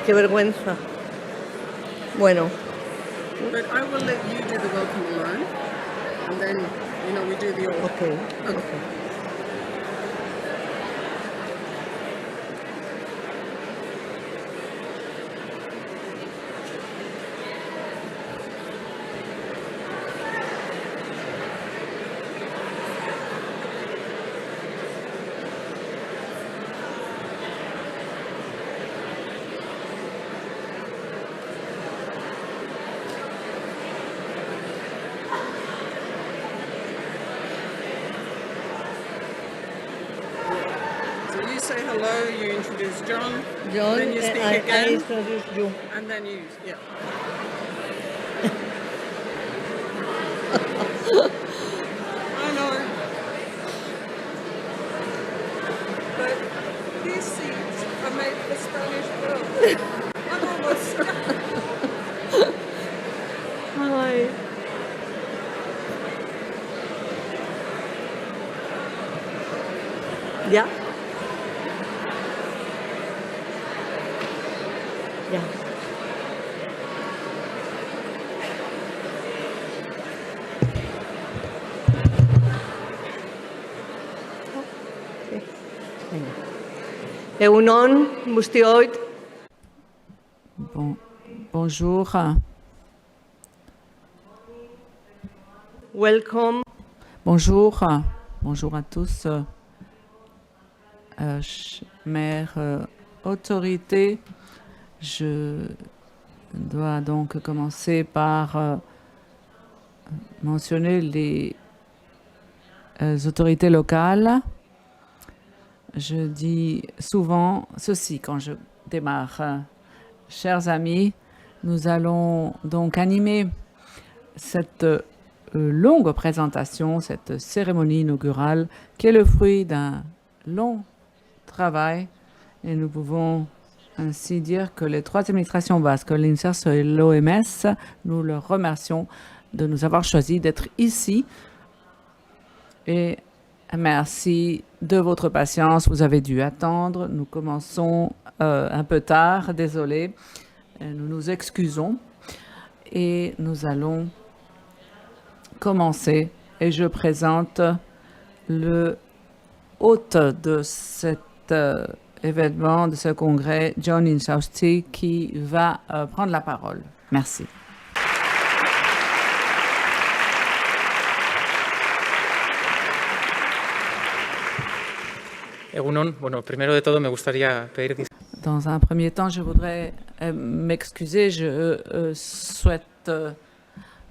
qué vergüenza. Bueno. But I will let you do the welcome and learn, and then, we do the order. Okay. Say hello, you introduce John, John, then you speak I again, introduce you. and then you, I know. But these seats are made for Spanish girls. I'm almost stuck. Ay. ¿Ya? Ya. Egunon, guztioi. Bonjour. Welcome. Bonjour. Bonjour à tous. Mère autorité, je dois donc commencer par mentionner les autorités locales. Je dis souvent ceci quand je démarre. Chers amis, nous allons donc animer cette longue présentation, cette cérémonie inaugurale qui est le fruit d'un long travail, et nous pouvons ainsi dire que les trois administrations basques, l'INSERSO et l'OMS, nous leur remercions de nous avoir choisi d'être ici. Et merci de votre patience. Vous avez dû attendre. Nous commençons un peu tard, désolé. Nous nous excusons. Et nous allons commencer. Et je présente le hôte de cet événement, de ce congrès, John Insausti, qui va prendre la parole. Merci. Egunon, bueno, primero de todo me gustaría pedir... Dans un premier temps, je voudrais m'excuser. Je souhaite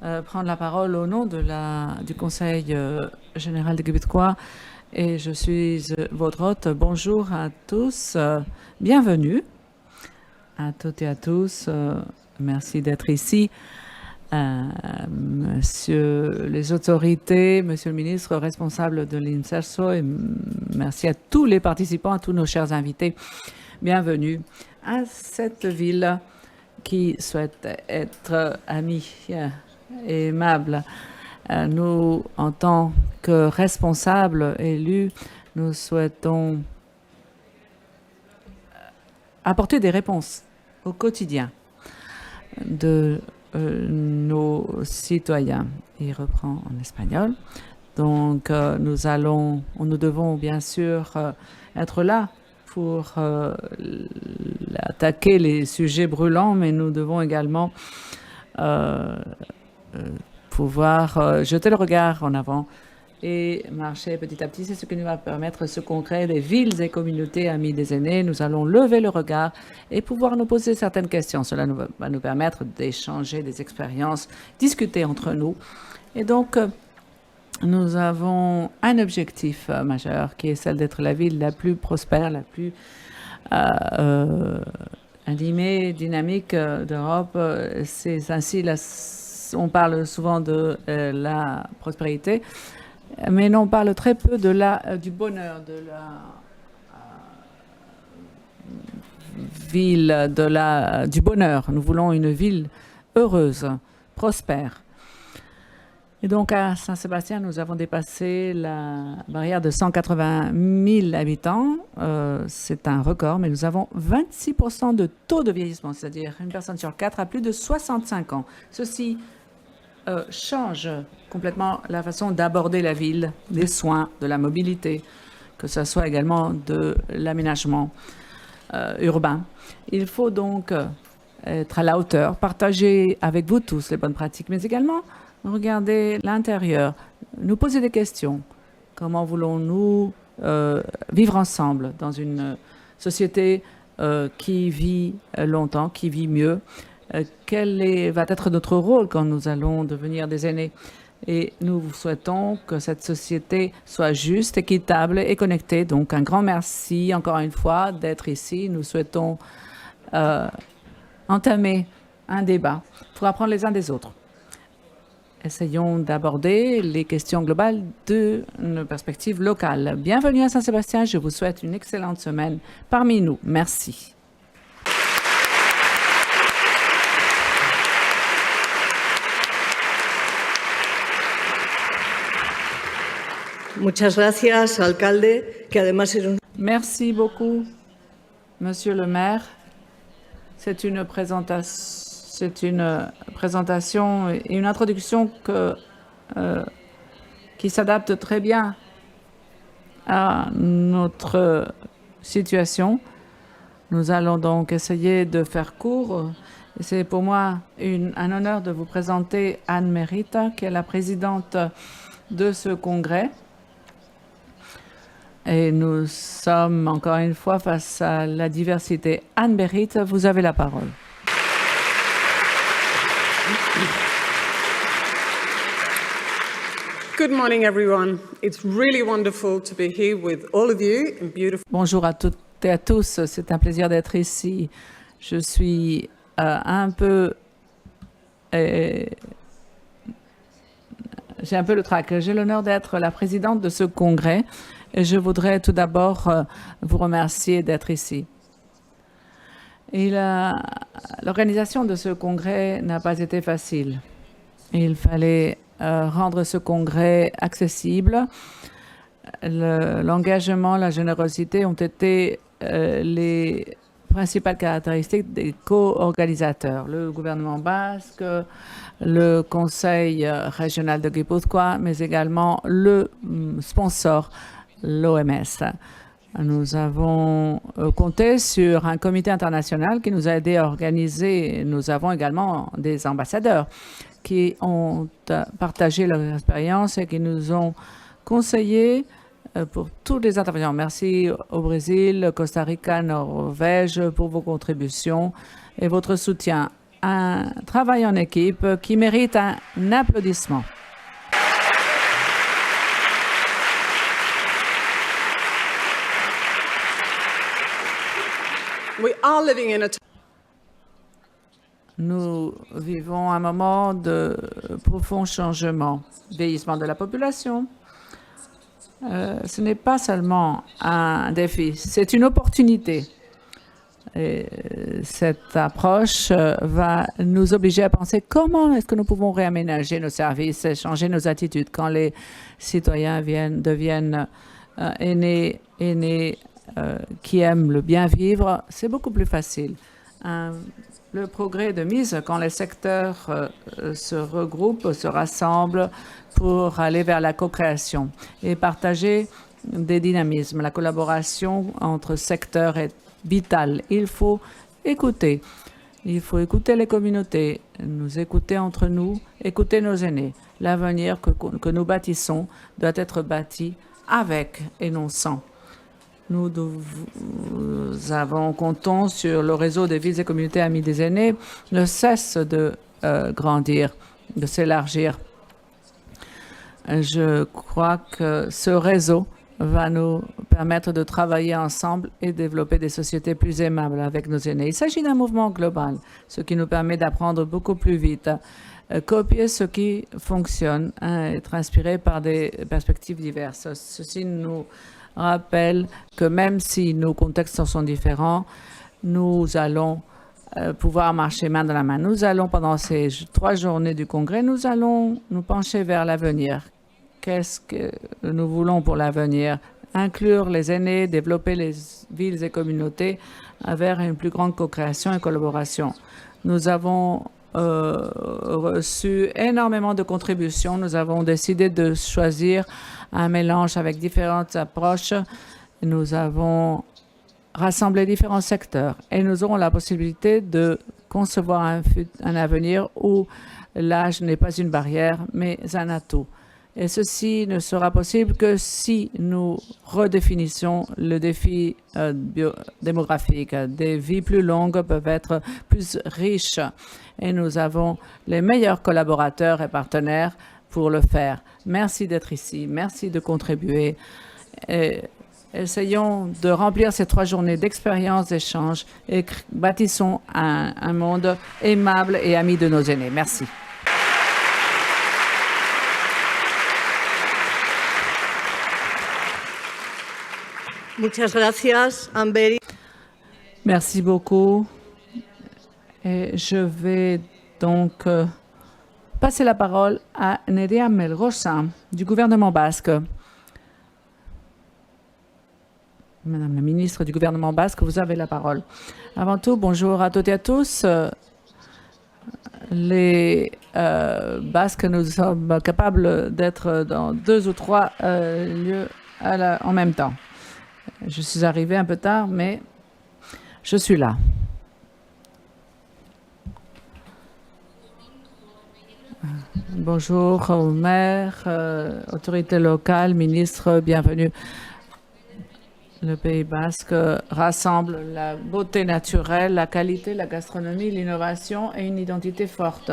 prendre la parole au nom du Conseil général des Québécois et je suis votre hôte. Bonjour à tous, bienvenue à toutes et à tous. Merci d'être ici. Monsieur les autorités, monsieur le ministre responsable de l'INSERSO, et merci à tous les participants, à tous nos chers invités. Bienvenue à cette ville qui souhaite être amie et aimable. Nous, en tant que responsables élus, nous souhaitons apporter des réponses au quotidien de nos citoyens. Il reprend en espagnol. Donc, nous devons bien sûr être là pour attaquer les sujets brûlants, mais nous devons également pouvoir jeter le regard en avant et marcher petit à petit. C'est ce qui nous va permettre ce congrès des villes et communautés amies des aînés. Nous allons lever le regard et pouvoir nous poser certaines questions. Cela va nous permettre d'échanger des expériences, discuter entre nous. Et donc, nous avons un objectif majeur qui est celle d'être la ville la plus prospère, la plus animée, dynamique d'Europe. C'est ainsi, on parle souvent de la prospérité, mais on parle très peu du bonheur, de la ville, du bonheur. Nous voulons une ville heureuse, prospère. Et donc, à Saint-Sébastien, nous avons dépassé la barrière de 180 000 habitants. C'est un record, mais nous avons 26% de taux de vieillissement, c'est-à-dire une personne sur 4 a plus de 65 ans. Ceci change complètement la façon d'aborder la ville, des soins, de la mobilité, que ce soit également de l'aménagement urbain. Il faut donc être à la hauteur, partager avec vous tous les bonnes pratiques, mais également regarder l'intérieur, nous poser des questions. Comment voulons-nous vivre ensemble dans une société qui vit longtemps, qui vit mieux? Quel va être notre rôle quand nous allons devenir des aînés? Et nous souhaitons que cette société soit juste, équitable et connectée. Donc, un grand merci encore une fois d'être ici. Nous souhaitons entamer un débat pour apprendre les uns des autres. Essayons d'aborder les questions globales d'une perspective locale. Bienvenue à Saint-Sébastien. Je vous souhaite une excellente semaine parmi nous. Merci. Muchas gracias, alcalde, que además es un... Merci beaucoup, Monsieur le maire. C'est une présentation et une introduction qui s'adapte très bien à notre situation. Nous allons donc essayer de faire court. C'est pour moi un honneur de vous présenter Anne Merita, qui est la présidente de ce congrès. Et nous sommes encore une fois face à la diversité. Anne Merita, vous avez la parole. Good morning, everyone. It's really wonderful to be here with all of you in beautiful. Bonjour à toutes et à tous. C'est un plaisir d'être ici. Je suis un peu... j'ai un peu le trac. J'ai l'honneur d'être la présidente de ce congrès. Et je voudrais tout d'abord vous remercier d'être ici. L'organisation de ce congrès n'a pas été facile. Il fallait rendre ce congrès accessible. L'engagement, la générosité ont été les principales caractéristiques des co-organisateurs. Le gouvernement basque, le conseil régional de Guipúzcoa, mais également le sponsor, l'OMS. Nous avons compté sur un comité international qui nous a aidé à organiser. Nous avons également des ambassadeurs qui ont partagé leur expérience et qui nous ont conseillé pour toutes les interventions. Merci au Brésil, Costa Rica, Norvège pour vos contributions et votre soutien. Un travail en équipe qui mérite un applaudissement. We are living in a Nous vivons un moment de profond changement, vieillissement de la population. Ce n'est pas seulement un défi, c'est une opportunité. Et cette approche va nous obliger à penser comment est-ce que nous pouvons réaménager nos services et changer nos attitudes quand les citoyens deviennent aînés qui aiment le bien vivre. C'est beaucoup plus facile. Le progrès de mise quand les secteurs se regroupent, se rassemblent pour aller vers la co-création et partager des dynamismes. La collaboration entre secteurs est vitale. Il faut écouter. Il faut écouter les communautés, nous écouter entre nous, écouter nos aînés. L'avenir que nous bâtissons doit être bâti avec et non sans. Nous comptons sur le réseau des villes et communautés amies des aînés ne cesse de grandir, de s'élargir. Je crois que ce réseau va nous permettre de travailler ensemble et développer des sociétés plus aimables avec nos aînés. Il s'agit d'un mouvement global, ce qui nous permet d'apprendre beaucoup plus vite, copier ce qui fonctionne, être inspiré par des perspectives diverses. Ceci nous rappelle que même si nos contextes sont différents, nous allons pouvoir marcher main dans la main. Nous allons, pendant ces 3 journées du Congrès, nous allons nous pencher vers l'avenir. Qu'est-ce que nous voulons pour l'avenir? Inclure les aînés, développer les villes et communautés vers une plus grande co-création et collaboration. Nous avons reçu énormément de contributions. Nous avons décidé de choisir un mélange avec différentes approches. Nous avons rassemblé différents secteurs et nous aurons la possibilité de concevoir un avenir où l'âge n'est pas une barrière, mais un atout. Et ceci ne sera possible que si nous redéfinissons le défi démographique. Des vies plus longues peuvent être plus riches et nous avons les meilleurs collaborateurs et partenaires pour le faire. Merci d'être ici, merci de contribuer. Et essayons de remplir ces 3 journées d'expérience, d'échange et bâtissons un monde aimable et ami de nos aînés. Merci. Muchas gracias, Amberi. Merci beaucoup. Et je vais donc passer la parole à Nerea Melgosa du gouvernement basque. Madame la ministre du gouvernement basque, vous avez la parole. Avant tout, bonjour à toutes et à tous. Les Basques, nous sommes capables d'être dans 2 ou 3 lieux en même temps. Je suis arrivée un peu tard, mais je suis là. Bonjour aux maires, autorités locales, ministres, bienvenue. Le Pays basque rassemble la beauté naturelle, la qualité, la gastronomie, l'innovation et une identité forte.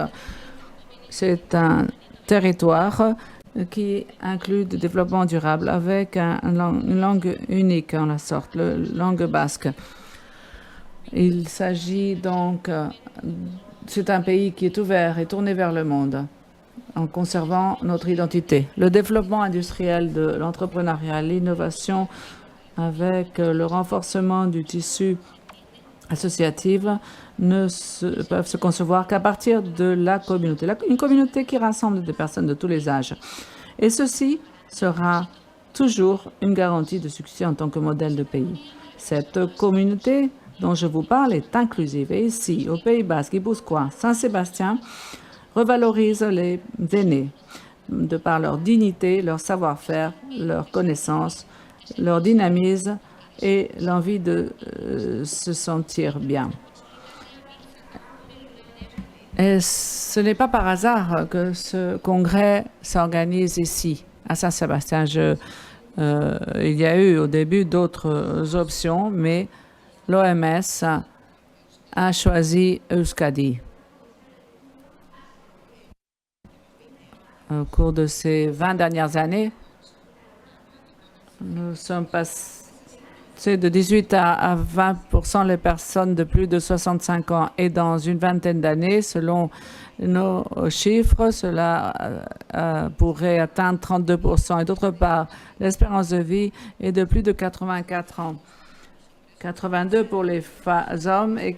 C'est un territoire qui inclut le développement durable avec une langue unique en la sorte, la langue basque. Il s'agit donc, c'est un pays qui est ouvert et tourné vers le monde en conservant notre identité. Le développement industriel de l'entrepreneuriat, l'innovation avec le renforcement du tissu associatif peuvent se concevoir qu'à partir de la communauté. Une communauté qui rassemble des personnes de tous les âges. Et ceci sera toujours une garantie de succès en tant que modèle de pays. Cette communauté dont je vous parle est inclusive. Et ici, au Pays basque, Guipuscoa, Saint-Sébastien, revalorise les aînés de par leur dignité, leur savoir-faire, leur connaissance, leur dynamisme et l'envie de se sentir bien. Et ce n'est pas par hasard que ce congrès s'organise ici, à Saint-Sébastien. Il y a eu au début d'autres options, mais l'OMS a choisi Euskadi. Au cours de ces 20 dernières années, nous sommes passés de 18 à 20% les personnes de plus de 65 ans. Et dans une vingtaine d'années, selon nos chiffres, cela pourrait atteindre 32%. Et d'autre part, l'espérance de vie est de plus de 84 ans. 82 pour les hommes et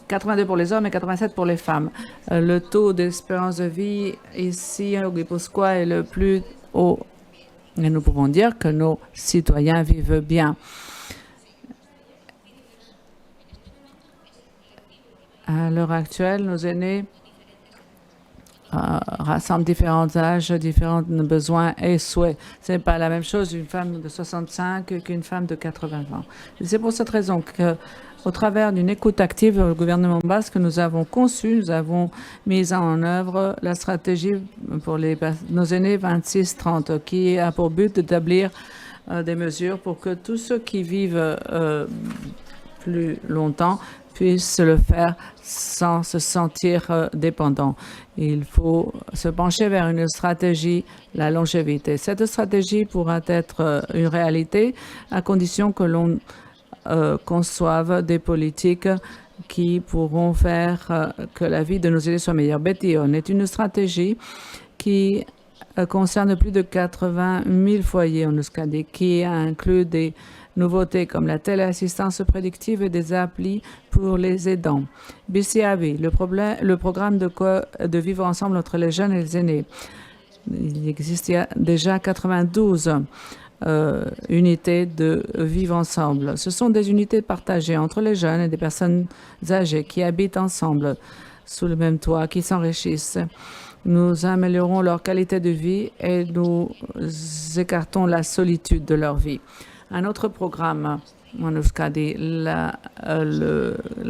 82 pour les hommes et 87 pour les femmes. Le taux d'espérance de vie ici au Guipuscoa est le plus haut. Et nous pouvons dire que nos citoyens vivent bien. À l'heure actuelle, nos aînés rassemblent différents âges, différents besoins et souhaits. Ce n'est pas la même chose une femme de 65 qu'une femme de 80 ans. C'est pour cette raison que, au travers d'une écoute active au gouvernement basque, nous avons conçu, nous avons mis en œuvre la stratégie pour nos aînés 26-30, qui a pour but d'établir des mesures pour que tous ceux qui vivent plus longtemps puissent le faire sans se sentir dépendants. Il faut se pencher vers une stratégie, la longévité. Cette stratégie pourra être une réalité à condition que l'on conçoivent des politiques qui pourront faire que la vie de nos aînés soit meilleure. Bettion est une stratégie qui concerne plus de 80 000 foyers en Euskadi, qui inclut des nouveautés comme la téléassistance prédictive et des applis pour les aidants. BCAB, le programme de vivre ensemble entre les jeunes et les aînés. Il existe déjà 92 unités de vivre ensemble. Ce sont des unités partagées entre les jeunes et des personnes âgées qui habitent ensemble sous le même toit, qui s'enrichissent. Nous améliorons leur qualité de vie et nous écartons la solitude de leur vie. Un autre programme en Euskadi, la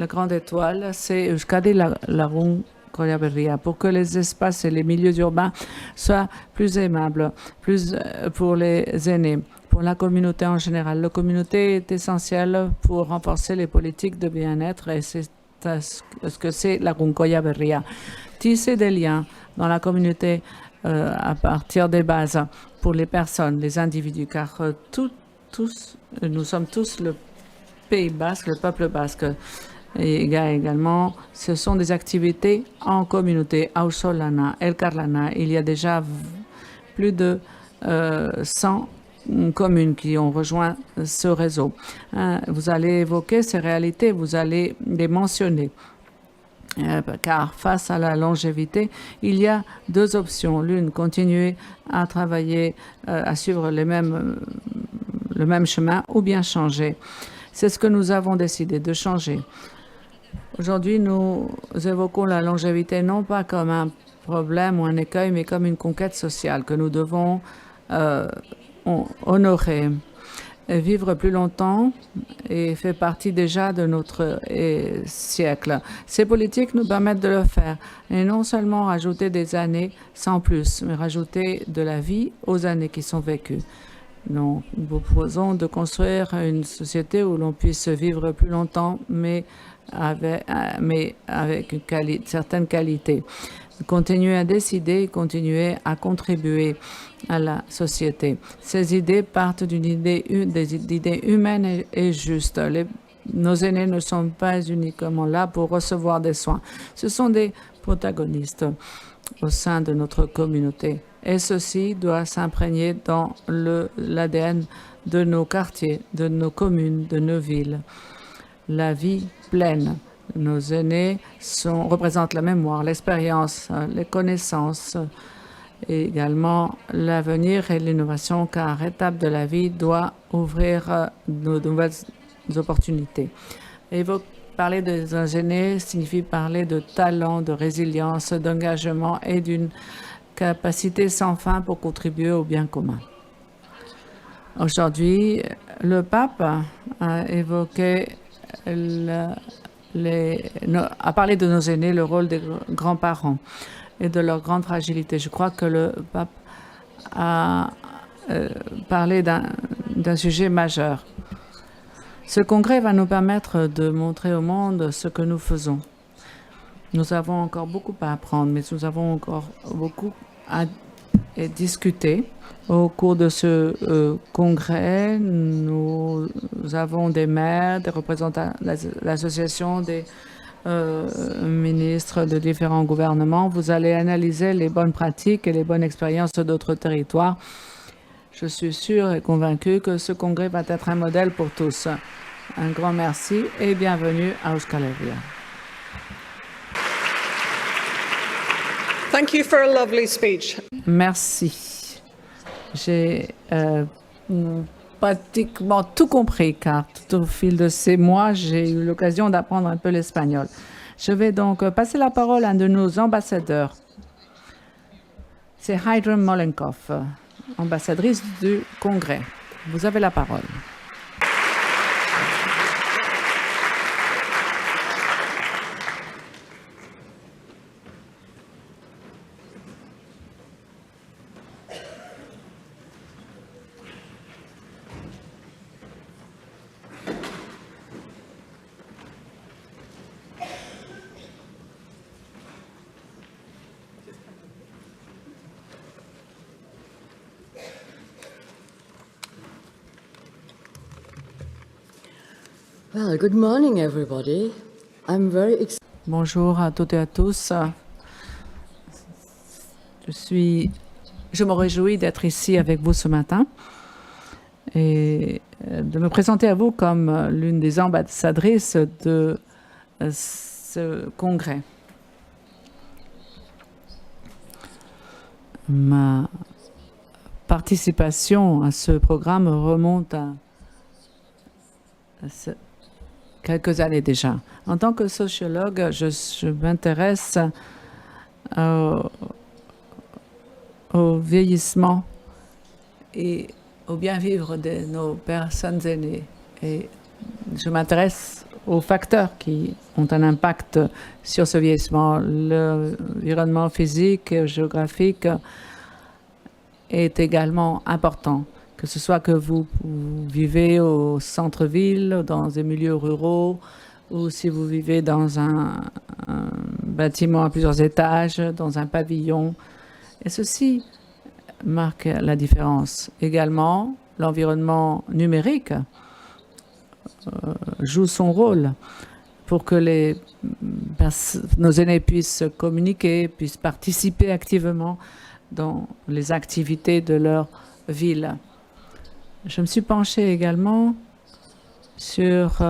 grande étoile, c'est Euskadi Lagun Goia Berria, pour que les espaces et les milieux urbains soient plus aimables, plus pour les aînés, pour la communauté en général. La communauté est essentielle pour renforcer les politiques de bien-être et c'est ce que c'est la Goia Berria. Tisser des liens dans la communauté à partir des bases pour les personnes, les individus, car nous sommes tous le Pays basque, le peuple basque. Et également, ce sont des activités en communauté. Ausolana, El Carlana, il y a déjà plus de 100 communes qui ont rejoint ce réseau. Vous allez évoquer ces réalités, vous allez les mentionner. Car face à la longévité, il y a deux options. L'une, continuer à travailler, à suivre le même chemin ou bien changer. C'est ce que nous avons décidé de changer. Aujourd'hui, nous évoquons la longévité non pas comme un problème ou un écueil, mais comme une conquête sociale que nous devons honorer. Vivre plus longtemps et fait partie déjà de notre siècle. Ces politiques nous permettent de le faire et non seulement rajouter des années sans plus, mais rajouter de la vie aux années qui sont vécues. Nous proposons de construire une société où l'on puisse vivre plus longtemps, mais avec une certaine qualité. Continuer à décider, continuer à contribuer à la société. Ces idées partent des idées humaines et justes. Nos aînés ne sont pas uniquement là pour recevoir des soins. Ce sont des protagonistes au sein de notre communauté. Et ceci doit s'imprégner dans l'ADN de nos quartiers, de nos communes, de nos villes. La vie pleine. Nos aînés représentent la mémoire, l'expérience, les connaissances, et également l'avenir et l'innovation, car étape de la vie doit ouvrir de nouvelles opportunités. Parler des aînés signifie parler de talent, de résilience, d'engagement et d'une capacité sans fin pour contribuer au bien commun. Aujourd'hui, le pape a évoqué a parlé de nos aînés, le rôle des grands-parents et de leur grande fragilité. Je crois que le pape a parlé d'un sujet majeur. Ce congrès va nous permettre de montrer au monde ce que nous faisons. Nous avons encore beaucoup à apprendre, mais nous avons encore beaucoup à discuter. Au cours de ce congrès, nous avons des maires, des représentants de l'association, des ministres de différents gouvernements. Vous allez analyser les bonnes pratiques et les bonnes expériences d'autres territoires. Je suis sûre et convaincue que ce congrès va être un modèle pour tous. Un grand merci et bienvenue à Euskal Herria. Thank you for a lovely speech. Merci. J'ai pratiquement tout compris, car tout au fil de ces mois, j'ai eu l'occasion d'apprendre un peu l'espagnol. Je vais donc passer la parole à un de nos ambassadeurs. C'est Heidrun Molenkov, ambassadrice du Congrès. Vous avez la parole. Well, good morning, everybody. I'm very excited. Bonjour à toutes et à tous. Je me réjouis d'être ici avec vous ce matin. et de me présenter à vous comme l'une des ambassadrices de ce congrès. Ma participation à ce programme remonte à quelques années déjà. En tant que sociologue, je m'intéresse au vieillissement et au bien-vivre de nos personnes aînées. Et je m'intéresse aux facteurs qui ont un impact sur ce vieillissement. L'environnement physique et géographique est également important, que ce soit que vous vivez au centre-ville, dans des milieux ruraux, ou si vous vivez dans un bâtiment à plusieurs étages, dans un pavillon. Et ceci marque la différence. Également, l'environnement numérique joue son rôle pour que nos aînés puissent communiquer, puissent participer activement dans les activités de leur ville. Je me suis penchée également sur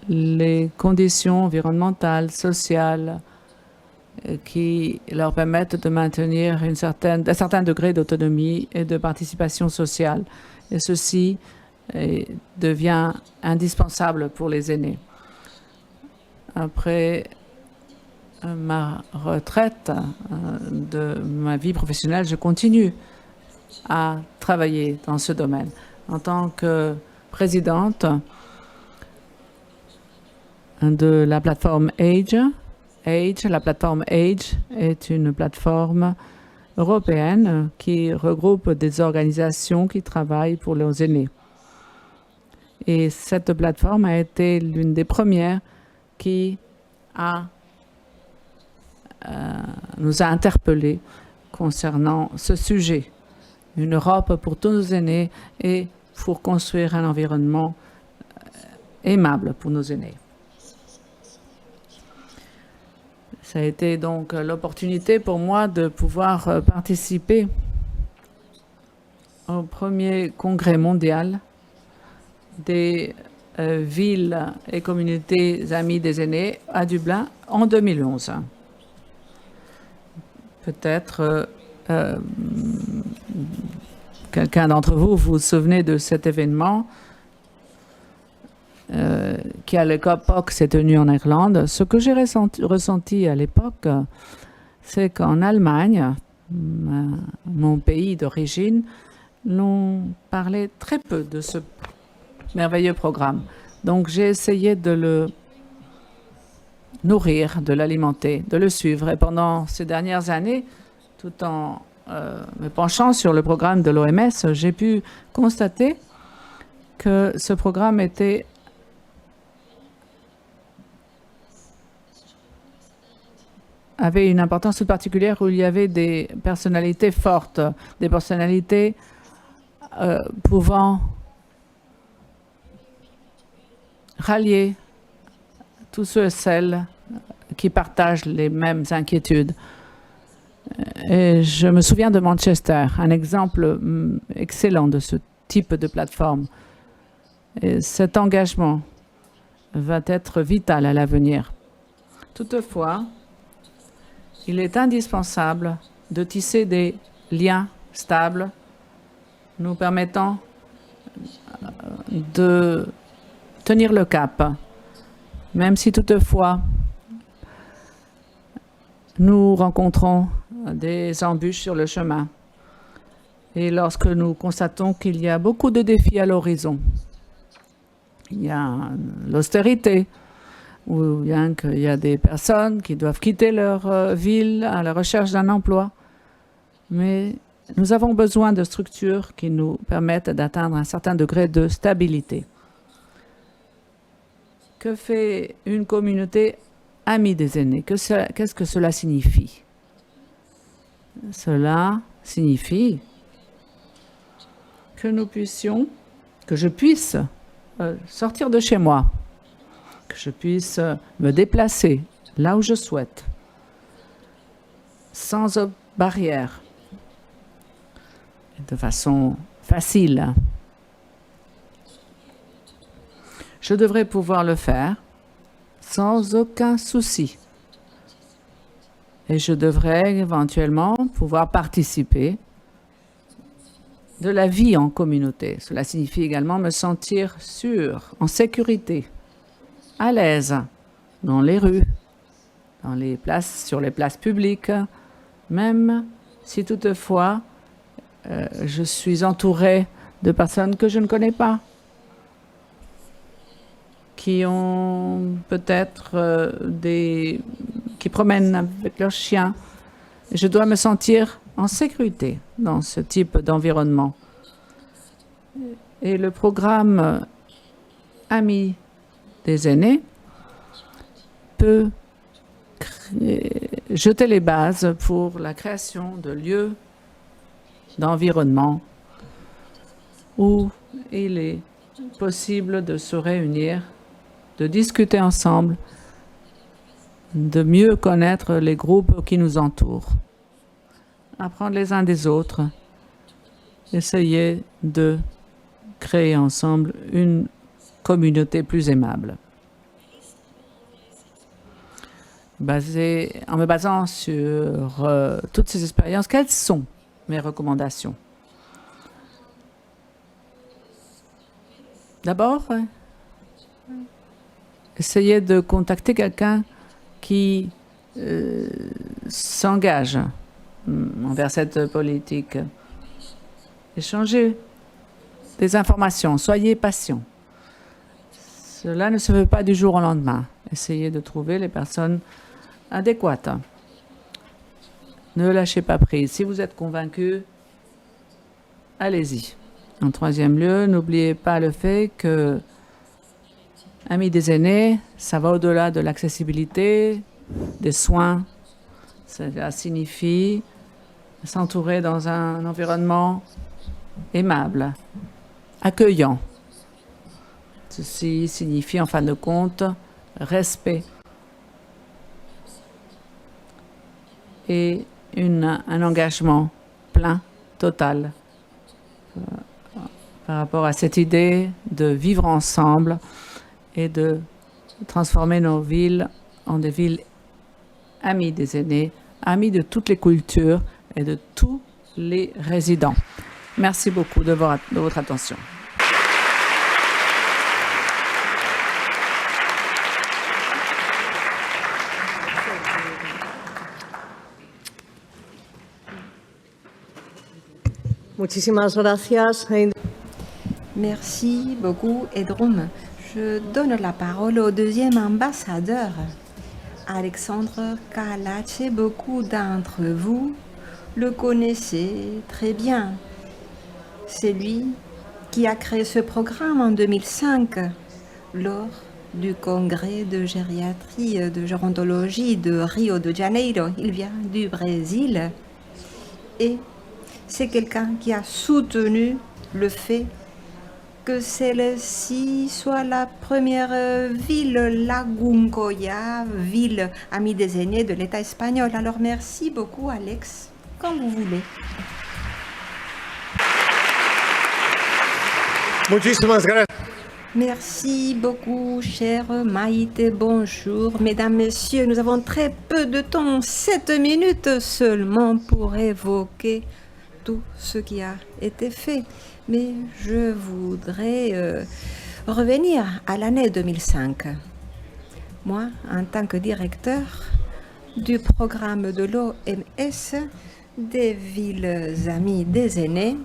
les conditions environnementales, sociales, qui leur permettent de maintenir un certain degré d'autonomie et de participation sociale. Et ceci devient indispensable pour les aînés. Après ma retraite de ma vie professionnelle, je continue à travailler dans ce domaine. En tant que présidente de la plateforme Age, la plateforme Age est une plateforme européenne qui regroupe des organisations qui travaillent pour les aînés. Et cette plateforme a été l'une des premières qui nous a interpellés concernant ce sujet. Une Europe pour tous nos aînés et pour construire un environnement aimable pour nos aînés. Ça a été donc l'opportunité pour moi de pouvoir participer au premier congrès mondial des villes et communautés amies des aînés à Dublin en 2011. Peut-être quelqu'un d'entre vous vous souvenez de cet événement qui à l'époque s'est tenu en Irlande. Ce que j'ai ressenti à l'époque, c'est qu'en Allemagne, mon pays d'origine, l'on parlait très peu de ce merveilleux programme. Donc j'ai essayé de le nourrir, de l'alimenter, de le suivre. Et pendant ces dernières années, tout en me penchant sur le programme de l'OMS, j'ai pu constater que ce programme avait une importance toute particulière où il y avait des personnalités fortes, des personnalités pouvant rallier tous ceux et celles qui partagent les mêmes inquiétudes. Et je me souviens de Manchester, un exemple excellent de ce type de plateforme. Et cet engagement va être vital à l'avenir. Toutefois, il est indispensable de tisser des liens stables nous permettant de tenir le cap, même si toutefois nous rencontrons des embûches sur le chemin. Et lorsque nous constatons qu'il y a beaucoup de défis à l'horizon, il y a l'austérité, ou bien qu'il y a des personnes qui doivent quitter leur ville à la recherche d'un emploi. Mais nous avons besoin de structures qui nous permettent d'atteindre un certain degré de stabilité. Que fait une communauté amie des aînés? Qu'est-ce que cela signifie? Cela signifie que je puisse sortir de chez moi, que je puisse me déplacer là où je souhaite, sans barrière. de façon facile. Je devrais pouvoir le faire sans aucun souci. Et je devrais éventuellement pouvoir participer de la vie en communauté. Cela signifie également me sentir sûr, en sécurité, à l'aise, dans les rues, dans les places, sur les places publiques, même si toutefois je suis entouré de personnes que je ne connais pas, qui ont peut-être qui promènent avec leurs chiens. Je dois me sentir en sécurité dans ce type d'environnement. Et le programme Amis des aînés peut jeter les bases pour la création de lieux, d'environnement où il est possible de se réunir, de discuter ensemble, de mieux connaître les groupes qui nous entourent, apprendre les uns des autres, essayer de créer ensemble une communauté plus aimable. En me basant sur toutes ces expériences, quelles sont mes recommandations? D'abord, essayez de contacter quelqu'un qui s'engage envers cette politique. Échangez des informations, soyez patient. Cela ne se fait pas du jour au lendemain. Essayez de trouver les personnes adéquates. Ne lâchez pas prise. Si vous êtes convaincu, allez-y. En troisième lieu, n'oubliez pas le fait que Amis des aînés, ça va au-delà de l'accessibilité, des soins. Cela signifie s'entourer dans un environnement aimable, accueillant. Ceci signifie en fin de compte respect et un engagement plein, total par rapport à cette idée de vivre ensemble et de transformer nos villes en des villes amies des aînés, amies de toutes les cultures et de tous les résidents. Merci beaucoup de votre attention. Muchísimas gracias. Merci beaucoup, Edrom. Je donne la parole au deuxième ambassadeur, Alexandre Kalache. Beaucoup d'entre vous le connaissez très bien. C'est lui qui a créé ce programme en 2005 lors du congrès de gériatrie de gérontologie de Rio de Janeiro. Il vient du Brésil et c'est quelqu'un qui a soutenu le fait que celle-ci soit la première ville Laguncoya, ville amie des aînés de l'État espagnol. Alors merci beaucoup, Alex, quand vous voulez. Muchísimas gracias. Merci beaucoup, chère Maïté. Bonjour, mesdames, messieurs. Nous avons très peu de temps, 7 minutes seulement pour évoquer tout ce qui a été fait. Mais je voudrais revenir à l'année 2005. Moi, en tant que directeur du programme de l'OMS des villes amies des aînés,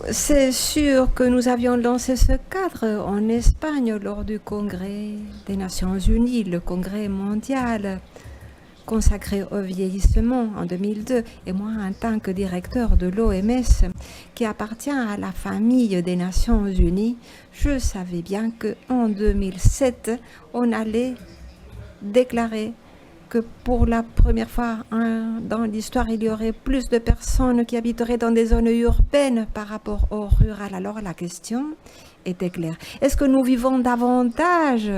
c'est sûr que nous avions lancé ce cadre en Espagne lors du congrès des Nations Unies, le congrès mondial consacré au vieillissement en 2002. Et moi, en tant que directeur de l'OMS, qui appartient à la famille des Nations Unies, je savais bien qu'en 2007, on allait déclarer que pour la première fois dans l'histoire, il y aurait plus de personnes qui habiteraient dans des zones urbaines par rapport au rural. Alors la question était claire. Est-ce que nous vivons davantage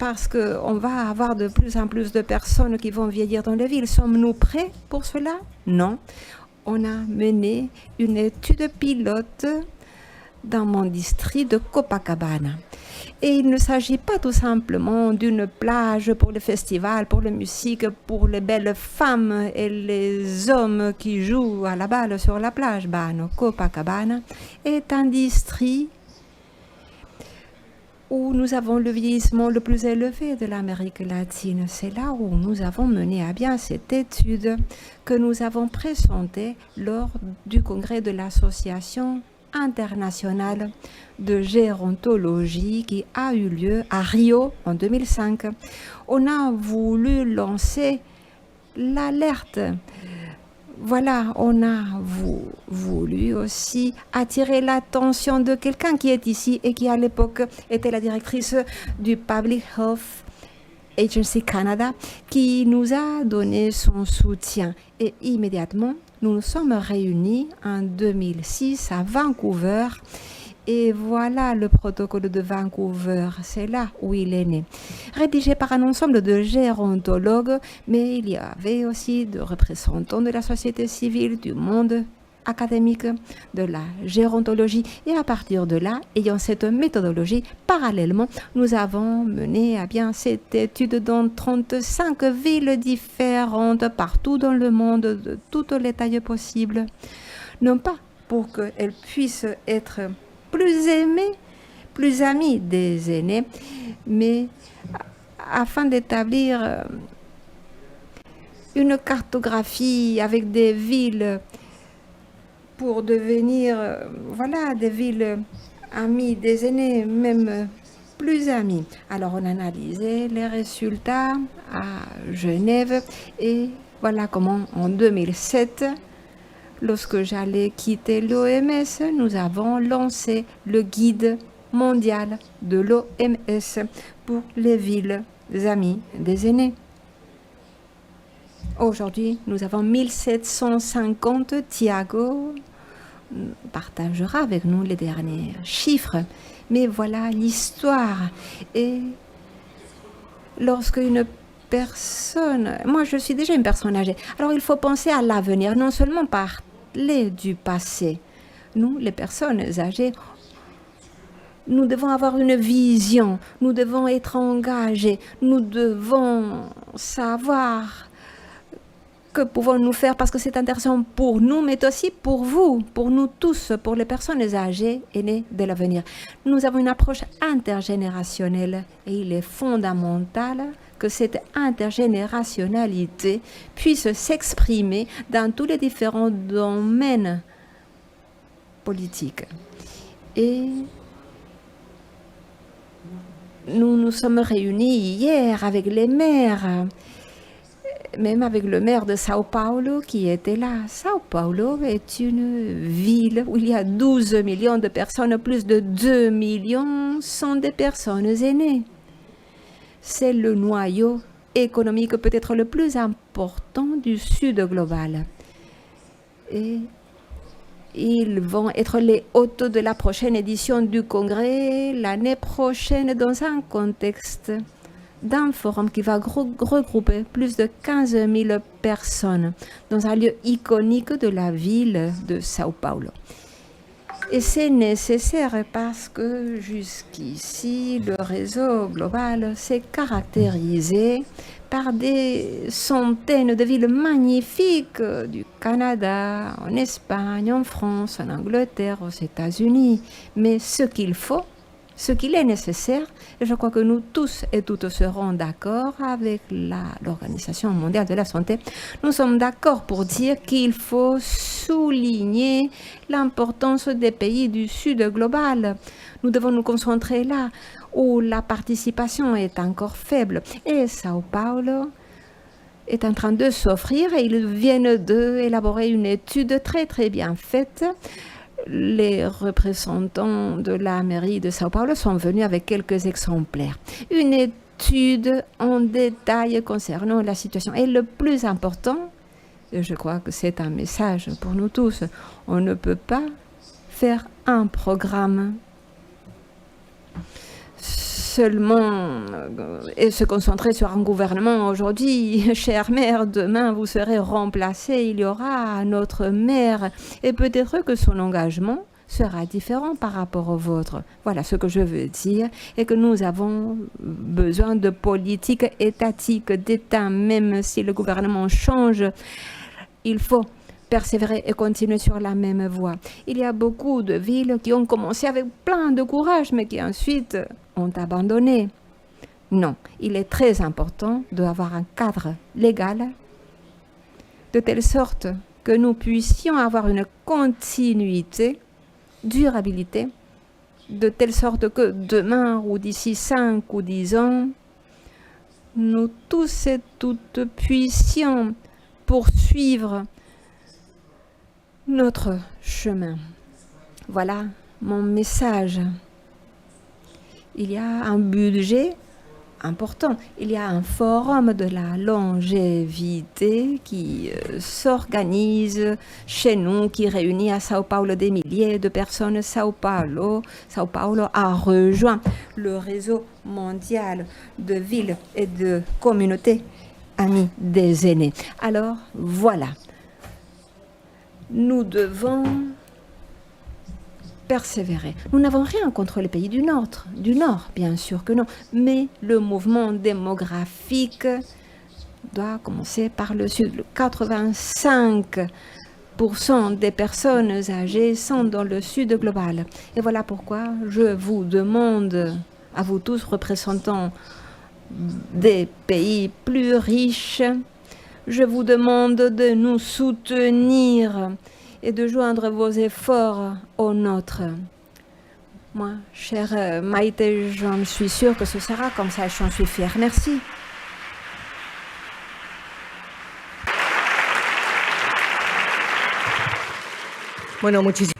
parce qu'on va avoir de plus en plus de personnes qui vont vieillir dans les villes. Sommes-nous prêts pour cela? Non. On a mené une étude pilote dans mon district de Copacabana. Et il ne s'agit pas tout simplement d'une plage pour le festival, pour la musique, pour les belles femmes et les hommes qui jouent à la balle sur la plage. Non, Copacabana est un district où nous avons le vieillissement le plus élevé de l'Amérique latine. C'est là où nous avons mené à bien cette étude que nous avons présentée lors du congrès de l'association internationale de gérontologie qui a eu lieu à Rio en 2005. On a voulu lancer l'alerte. Voilà, on a voulu aussi attirer l'attention de quelqu'un qui est ici et qui à l'époque était la directrice du Public Health Agency Canada, qui nous a donné son soutien. Et immédiatement, nous nous sommes réunis en 2006 à Vancouver. Et voilà le protocole de Vancouver, c'est là où il est né. Rédigé par un ensemble de gérontologues, mais il y avait aussi des représentants de la société civile, du monde académique, de la gérontologie. Et à partir de là, ayant cette méthodologie, parallèlement, nous avons mené à bien cette étude dans 35 villes différentes, partout dans le monde, de toutes les tailles possibles. Non pas pour qu'elles puissent être plus aimés, plus amis des aînés, mais afin d'établir une cartographie avec des villes pour devenir voilà, des villes amies des aînés, même plus amis. Alors on analysait les résultats à Genève et voilà comment en 2007, lorsque j'allais quitter l'OMS, nous avons lancé le guide mondial de l'OMS pour les villes amies des aînés. Aujourd'hui, nous avons 1750. Thiago partagera avec nous les derniers chiffres. Mais voilà l'histoire. Et lorsque une personne... Moi, je suis déjà une personne âgée. Alors, il faut penser à l'avenir, non seulement parler du passé. Nous, les personnes âgées, nous devons avoir une vision. Nous devons être engagés. Nous devons savoir... que pouvons-nous faire parce que c'est intéressant pour nous, mais aussi pour vous, pour nous tous, pour les personnes âgées aînées de l'avenir. Nous avons une approche intergénérationnelle et il est fondamental que cette intergénérationnalité puisse s'exprimer dans tous les différents domaines politiques. Et nous nous sommes réunis hier avec les maires, même avec le maire de Sao Paulo qui était là. Sao Paulo est une ville où il y a 12 millions de personnes, plus de 2 millions sont des personnes aînées. C'est le noyau économique peut-être le plus important du Sud global. Et ils vont être les hôtes de la prochaine édition du Congrès l'année prochaine dans un contexte d'un forum qui va regrouper plus de 15 000 personnes dans un lieu iconique de la ville de Sao Paulo. Et c'est nécessaire parce que jusqu'ici, le réseau global s'est caractérisé par des centaines de villes magnifiques du Canada, en Espagne, en France, en Angleterre, aux États-Unis. Mais ce qu'il est nécessaire, et je crois que nous tous et toutes serons d'accord avec l'Organisation mondiale de la santé, nous sommes d'accord pour dire qu'il faut souligner l'importance des pays du Sud global. Nous devons nous concentrer là où la participation est encore faible. Et Sao Paulo est en train de s'offrir et ils viennent d'élaborer une étude très très bien faite. Les représentants de la mairie de Sao Paulo sont venus avec quelques exemplaires. Une étude en détail concernant la situation. Et le plus important, et je crois que c'est un message pour nous tous, on ne peut pas faire un programme seulement et se concentrer sur un gouvernement aujourd'hui. Chère mère, demain vous serez remplacée, il y aura un autre maire et peut-être que son engagement sera différent par rapport au vôtre. Voilà ce que je veux dire et que nous avons besoin de politique étatique, d'État, même si le gouvernement change, il faut persévérer et continuer sur la même voie. Il y a beaucoup de villes qui ont commencé avec plein de courage, mais qui ensuite ont abandonné. Non, il est très important d'avoir un cadre légal de telle sorte que nous puissions avoir une continuité, durabilité, de telle sorte que demain ou d'ici 5 ou 10 ans, nous tous et toutes puissions poursuivre notre chemin. Voilà mon message. Il y a un budget important. Il y a un forum de la longévité qui s'organise chez nous, qui réunit à Sao Paulo des milliers de personnes. Sao Paulo a rejoint le réseau mondial de villes et de communautés amies des aînés. Alors voilà, nous devons persévérer. Nous n'avons rien contre les pays du Nord, bien sûr que non, mais le mouvement démographique doit commencer par le Sud. 85% des personnes âgées sont dans le Sud global. Et voilà pourquoi je vous demande, à vous tous représentants des pays plus riches, je vous demande de nous soutenir et de joindre vos efforts aux nôtres. Moi, chère Maïté, j'en suis sûre que ce sera comme ça, j'en suis fière. Merci. Bueno, muchísimas.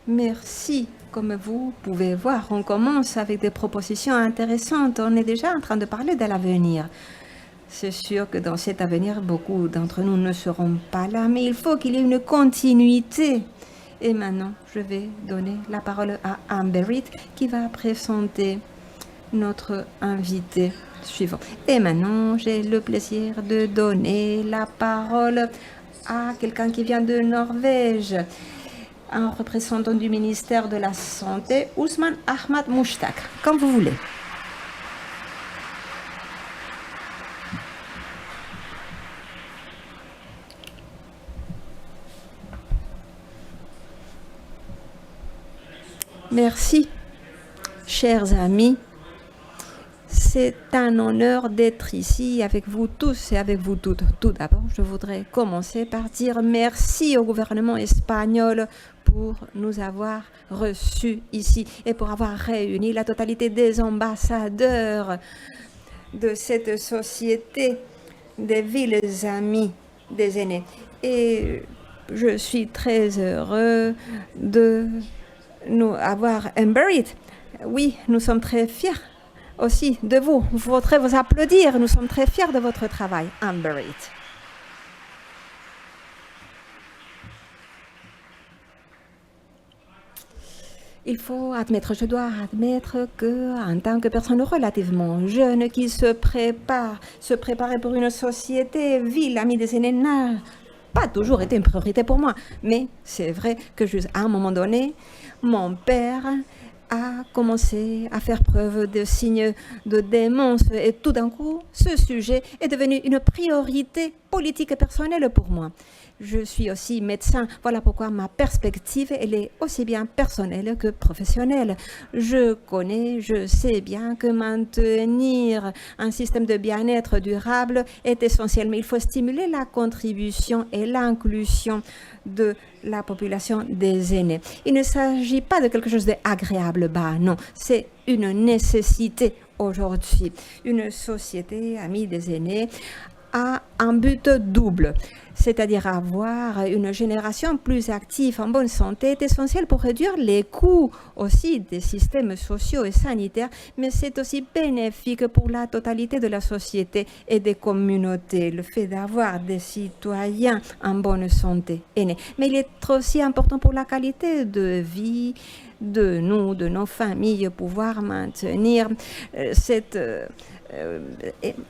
Merci. Comme vous pouvez voir, on commence avec des propositions intéressantes. On est déjà en train de parler de l'avenir. C'est sûr que dans cet avenir, beaucoup d'entre nous ne seront pas là, mais il faut qu'il y ait une continuité. Et maintenant, je vais donner la parole à Amber Reid qui va présenter notre invité suivant. Et maintenant, j'ai le plaisir de donner la parole à quelqu'un qui vient de Norvège, un représentant du ministère de la Santé, Ousmane Ahmad Mushtaq, comme vous voulez. Merci, chers amis. C'est un honneur d'être ici avec vous tous et avec vous toutes. Tout d'abord, je voudrais commencer par dire merci au gouvernement espagnol pour nous avoir reçus ici et pour avoir réuni la totalité des ambassadeurs de cette société des villes amies des aînés. Et je suis très heureux de nous avoir Amber Reid. Oui, nous sommes très fiers aussi de vous. Vous voudrez vous applaudir. Nous sommes très fiers de votre travail, Amber Reid. Il faut admettre, je dois admettre que en tant que personne relativement jeune qui se préparer pour une société ville amie des aînés n'a pas toujours été une priorité pour moi. Mais c'est vrai que juste à un moment donné, mon père a commencé à faire preuve de signes de démence et tout d'un coup, ce sujet est devenu une priorité politique et personnelle pour moi. Je suis aussi médecin, voilà pourquoi ma perspective elle est aussi bien personnelle que professionnelle. Je sais bien que maintenir un système de bien-être durable est essentiel, mais il faut stimuler la contribution et l'inclusion de la population des aînés. Il ne s'agit pas de quelque chose d'agréable, non, c'est une nécessité aujourd'hui. Une société amie des aînés a un but double, c'est-à-dire avoir une génération plus active en bonne santé est essentiel pour réduire les coûts aussi des systèmes sociaux et sanitaires, mais c'est aussi bénéfique pour la totalité de la société et des communautés, le fait d'avoir des citoyens en bonne santé est né. Mais il est aussi important pour la qualité de vie de nous, de nos familles, pouvoir maintenir cette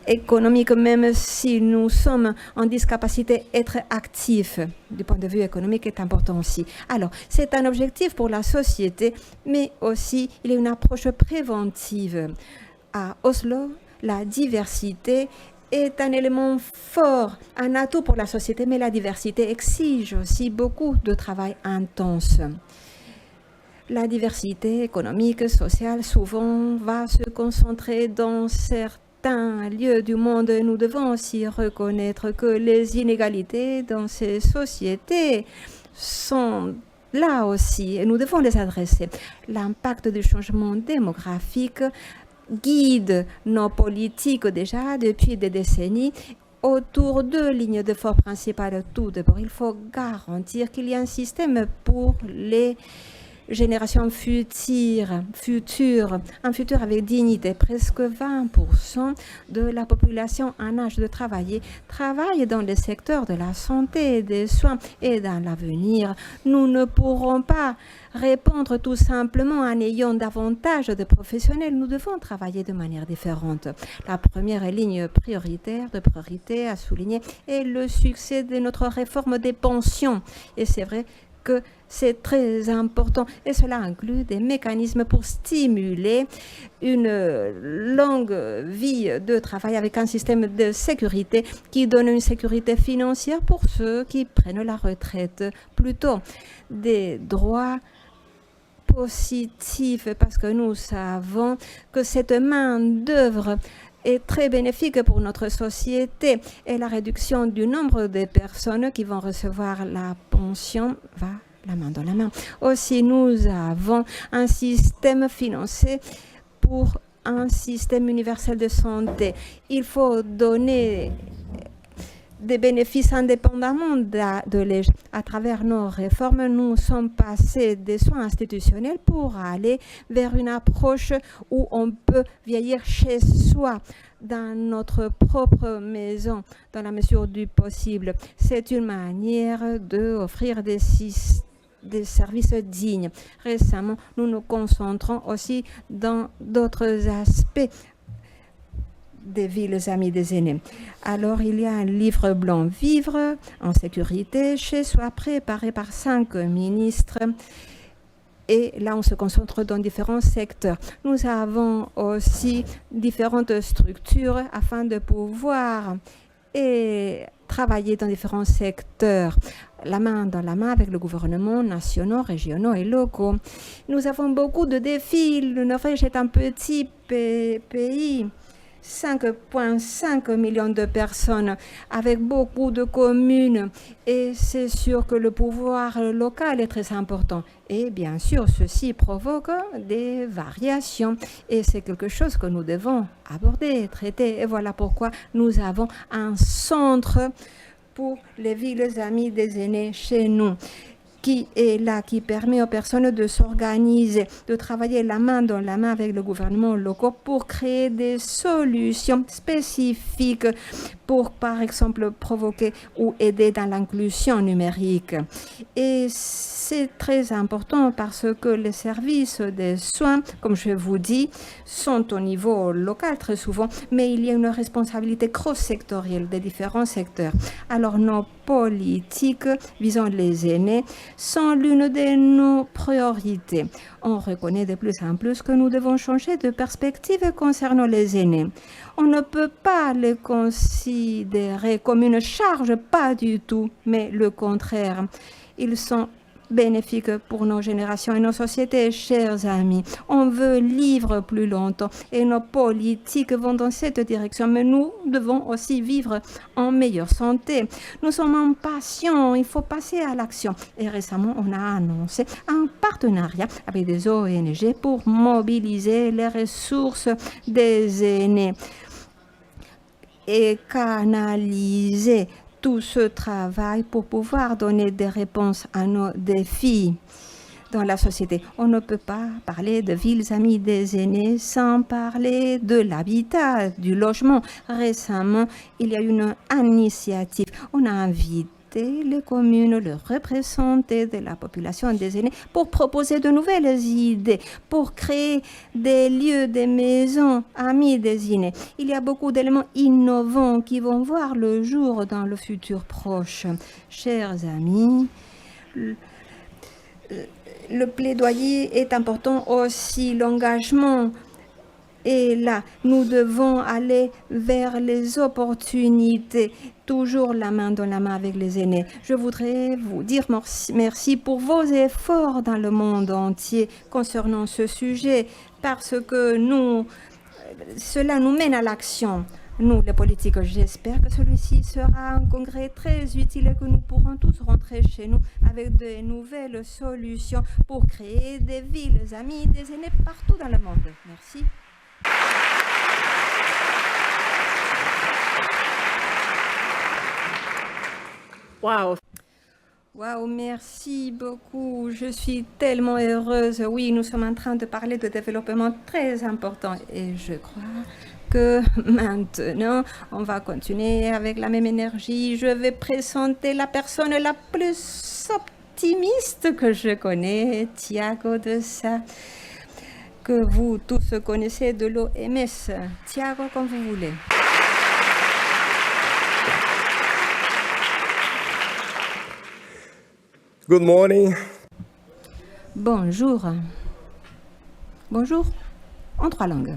économique, même si nous sommes en discapacité, être actifs du point de vue économique est important aussi. Alors, c'est un objectif pour la société, mais aussi il y a une approche préventive. À Oslo, la diversité est un élément fort, un atout pour la société, mais la diversité exige aussi beaucoup de travail intense. La diversité économique, sociale, souvent va se concentrer dans certains lieux du monde. Nous devons aussi reconnaître que les inégalités dans ces sociétés sont là aussi et nous devons les adresser. L'impact du changement démographique guide nos politiques déjà depuis des décennies autour de lignes de force principales. Tout d'abord, il faut garantir qu'il y a un système pour les générations futures, un futur avec dignité. Presque 20% de la population en âge de travailler travaille dans les secteurs de la santé, des soins et dans l'avenir. Nous ne pourrons pas répondre tout simplement en ayant davantage de professionnels. Nous devons travailler de manière différente. La première ligne prioritaire de priorité à souligner est le succès de notre réforme des pensions. Et c'est vrai que c'est très important et cela inclut des mécanismes pour stimuler une longue vie de travail avec un système de sécurité qui donne une sécurité financière pour ceux qui prennent la retraite. Plutôt des droits positifs parce que nous savons que cette main-d'œuvre est très bénéfique pour notre société et la réduction du nombre de personnes qui vont recevoir la pension va la main dans la main. Aussi, nous avons un système financé pour un système universel de santé. Il faut donner des bénéfices indépendamment de l'âge. À travers nos réformes, nous sommes passés des soins institutionnels pour aller vers une approche où on peut vieillir chez soi, dans notre propre maison, dans la mesure du possible. C'est une manière d'offrir des services dignes. Récemment, nous nous concentrons aussi dans d'autres aspects des villes amies des aînés. Alors, il y a un livre blanc Vivre en sécurité chez soi, préparé par 5 ministres. Et là, on se concentre dans différents secteurs. Nous avons aussi différentes structures afin de pouvoir travailler dans différents secteurs, la main dans la main avec le gouvernement nationaux, régionaux et locaux. Nous avons beaucoup de défis. Le Norvège est un petit pays. 5,5 millions de personnes avec beaucoup de communes et c'est sûr que le pouvoir local est très important et bien sûr ceci provoque des variations et c'est quelque chose que nous devons aborder, traiter et voilà pourquoi nous avons un centre pour les villes amies des aînés chez nous qui est là, qui permet aux personnes de s'organiser, de travailler la main dans la main avec le gouvernement local pour créer des solutions spécifiques pour, par exemple, provoquer ou aider dans l'inclusion numérique. Et c'est très important parce que les services de soins, comme je vous dis, sont au niveau local très souvent, mais il y a une responsabilité cross-sectorielle des différents secteurs. Alors, nos politiques visant les aînés sont l'une de nos priorités. On reconnaît de plus en plus que nous devons changer de perspective concernant les aînés. On ne peut pas les considérer comme une charge, pas du tout, mais le contraire. Ils sont bénéfiques pour nos générations et nos sociétés, chers amis. On veut vivre plus longtemps et nos politiques vont dans cette direction, mais nous devons aussi vivre en meilleure santé. Nous sommes impatients, il faut passer à l'action. Et récemment, on a annoncé un partenariat avec des ONG pour mobiliser les ressources des aînés. et canaliser tout ce travail pour pouvoir donner des réponses à nos défis dans la société. On ne peut pas parler de villes amies des aînés sans parler de l'habitat, du logement. Récemment, il y a eu une initiative. On a invité les communes, les représentés de la population des aînés pour proposer de nouvelles idées, pour créer des lieux, des maisons amies des aînés. Il y a beaucoup d'éléments innovants qui vont voir le jour dans le futur proche. Chers amis, le plaidoyer est important aussi, l'engagement. Et là, nous devons aller vers les opportunités, toujours la main dans la main avec les aînés. Je voudrais vous dire merci pour vos efforts dans le monde entier concernant ce sujet, parce que cela nous mène à l'action. Nous, les politiques, j'espère que celui-ci sera un congrès très utile et que nous pourrons tous rentrer chez nous avec de nouvelles solutions pour créer des villes amies des aînés partout dans le monde. Merci. Wow, merci beaucoup. Je suis tellement heureuse. Oui, nous sommes en train de parler de développement très important et je crois que maintenant, on va continuer avec la même énergie. Je vais présenter la personne la plus optimiste que je connais, Thiago de Sa, que vous tous connaissez de l'OMS. Thiago, comme vous voulez. Good morning. Bonjour. Bonjour en 3 langues.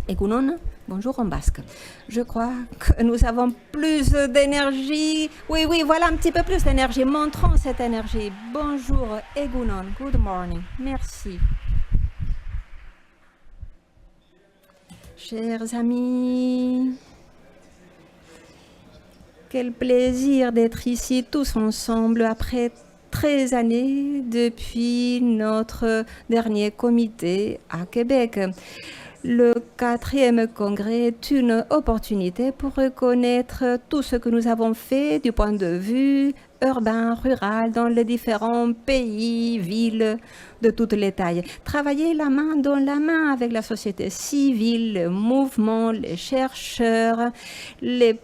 Egunon, bonjour en basque. Je crois que nous avons plus d'énergie. Oui, voilà un petit peu plus d'énergie. Montrons cette énergie. Bonjour, Egunon. Good morning. Merci. Chers amis, quel plaisir d'être ici tous ensemble après 13 années depuis notre dernier comité à Québec. Le 4e congrès est une opportunité pour reconnaître tout ce que nous avons fait du point de vue urbain, rural, dans les différents pays, villes de toutes les tailles. Travailler la main dans la main avec la société civile, le mouvement, les chercheurs, les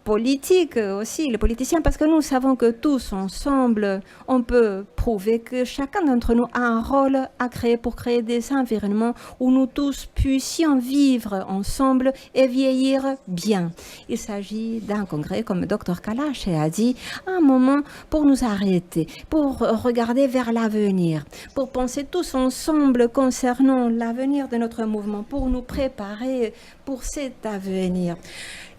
politiques aussi, les politiciens, parce que nous savons que tous ensemble, on peut prouver que chacun d'entre nous a un rôle à créer pour créer des environnements où nous tous puissions vivre ensemble et vieillir bien. Il s'agit d'un congrès, comme le Dr Kalash a dit, un moment pour nous arrêter, pour regarder vers l'avenir, pour penser tous ensemble concernant l'avenir de notre mouvement, pour nous préparer pour cet avenir.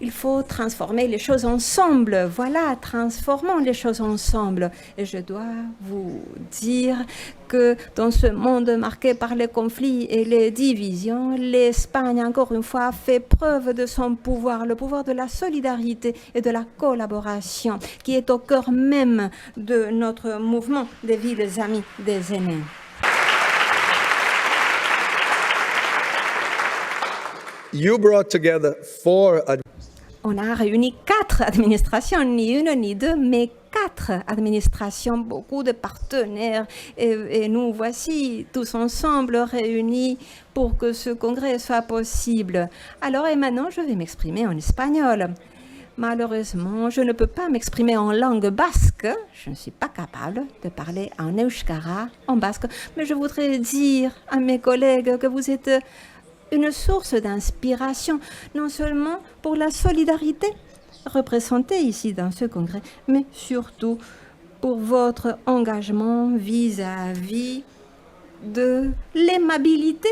Il faut transformer les choses ensemble. Voilà, transformons les choses ensemble. Et je dois vous dire que dans ce monde marqué par les conflits et les divisions, l'Espagne, encore une fois, a fait preuve de son pouvoir, le pouvoir de la solidarité et de la collaboration, qui est au cœur même de notre mouvement des villes amies des aînés. You brought together 4 On a réuni 4 administrations, ni une ni deux, mais 4 administrations, beaucoup de partenaires. Et nous voici tous ensemble réunis pour que ce congrès soit possible. Alors, et maintenant, je vais m'exprimer en espagnol. Malheureusement, je ne peux pas m'exprimer en langue basque. Je ne suis pas capable de parler en euskara, en basque. Mais je voudrais dire à mes collègues que vous êtes une source d'inspiration, non seulement pour la solidarité représentée ici dans ce congrès, mais surtout pour votre engagement vis-à-vis de l'aimabilité.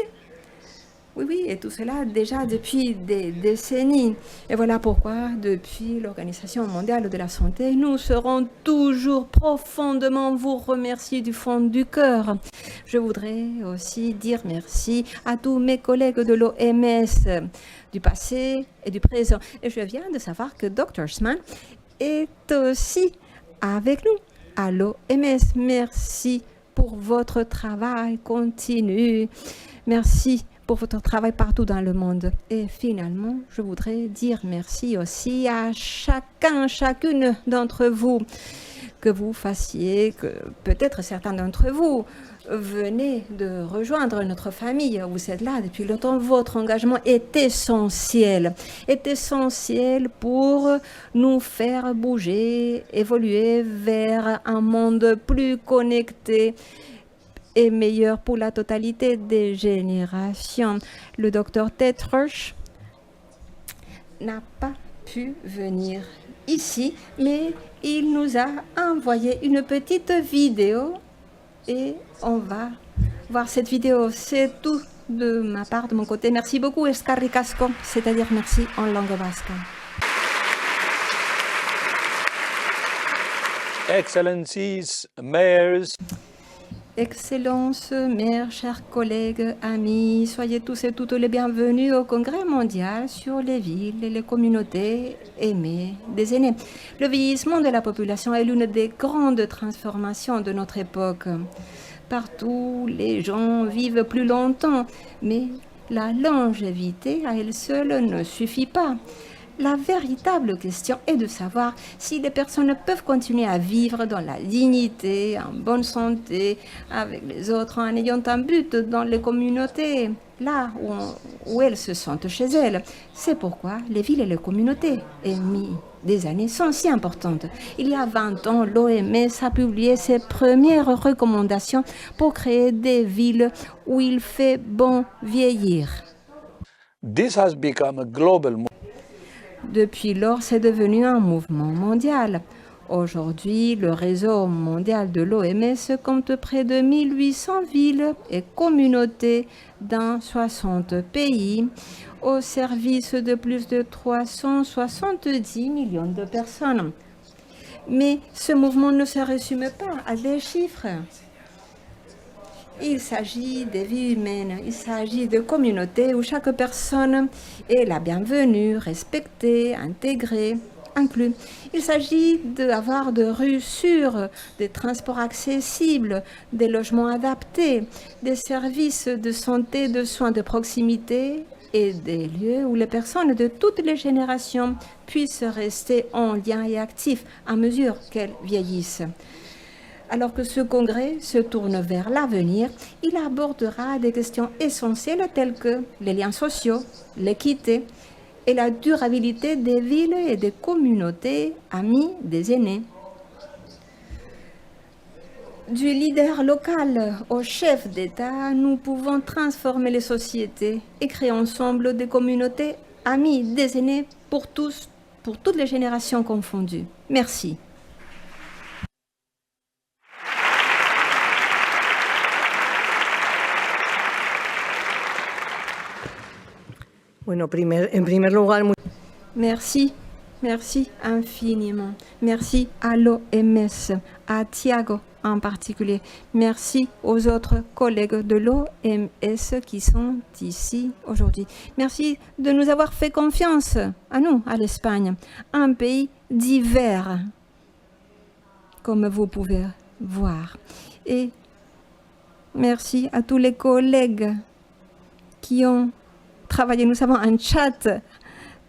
Oui, et tout cela déjà depuis des décennies. Et voilà pourquoi, depuis l'Organisation mondiale de la santé, nous serons toujours profondément vous remercier du fond du cœur. Je voudrais aussi dire merci à tous mes collègues de l'OMS, du passé et du présent. Et je viens de savoir que Dr. Sman est aussi avec nous à l'OMS. Merci pour votre travail continu. Merci pour votre travail partout dans le monde. Et finalement, je voudrais dire merci aussi à chacune d'entre vous, que vous fassiez, que peut-être certains d'entre vous venez de rejoindre notre famille. Vous êtes là depuis longtemps. Votre engagement est essentiel pour nous faire bouger, évoluer vers un monde plus connecté et meilleur pour la totalité des générations. Le docteur Tedros n'a pas pu venir ici, mais il nous a envoyé une petite vidéo et on va voir cette vidéo. C'est tout de ma part, de mon côté. Merci beaucoup, Escarri Casco, c'est-à-dire merci en langue basque. Excellencies, mayors, Excellences, maires, chers collègues, amis, soyez tous et toutes les bienvenus au Congrès mondial sur les villes et les communautés aimées des aînés. Le vieillissement de la population est l'une des grandes transformations de notre époque. Partout, les gens vivent plus longtemps, mais la longévité à elle seule ne suffit pas. La véritable question est de savoir si les personnes peuvent continuer à vivre dans la dignité, en bonne santé, avec les autres, en ayant un but dans les communautés, là où elles se sentent chez elles. C'est pourquoi les villes et les communautés aimées des années sont si importantes. Il y a 20 ans, l'OMS a publié ses premières recommandations pour créer des villes où il fait bon vieillir. this has become a global movement. Depuis lors, c'est devenu un mouvement mondial. Aujourd'hui, le réseau mondial de l'OMS compte près de 1800 villes et communautés dans 60 pays, au service de plus de 370 millions de personnes. Mais ce mouvement ne se résume pas à des chiffres. Il s'agit des vies humaines, il s'agit de communautés où chaque personne est la bienvenue, respectée, intégrée, inclus. Il s'agit d'avoir de rues sûres, des transports accessibles, des logements adaptés, des services de santé, de soins de proximité et des lieux où les personnes de toutes les générations puissent rester en lien et actifs à mesure qu'elles vieillissent. Alors que ce congrès se tourne vers l'avenir, il abordera des questions essentielles telles que les liens sociaux, l'équité et la durabilité des villes et des communautés amies des aînés. Du leader local au chef d'État, nous pouvons transformer les sociétés et créer ensemble des communautés amies des aînés pour tous, pour toutes les générations confondues. Merci. Bueno, en primer lugar, Merci, merci infiniment. Merci à l'OMS, à Thiago en particulier. Merci aux autres collègues de l'OMS qui sont ici aujourd'hui. Merci de nous avoir fait confiance, à nous, à l'Espagne, un pays divers, comme vous pouvez voir. Et merci à tous les collègues qui ont travaillé. Nous avons un chat.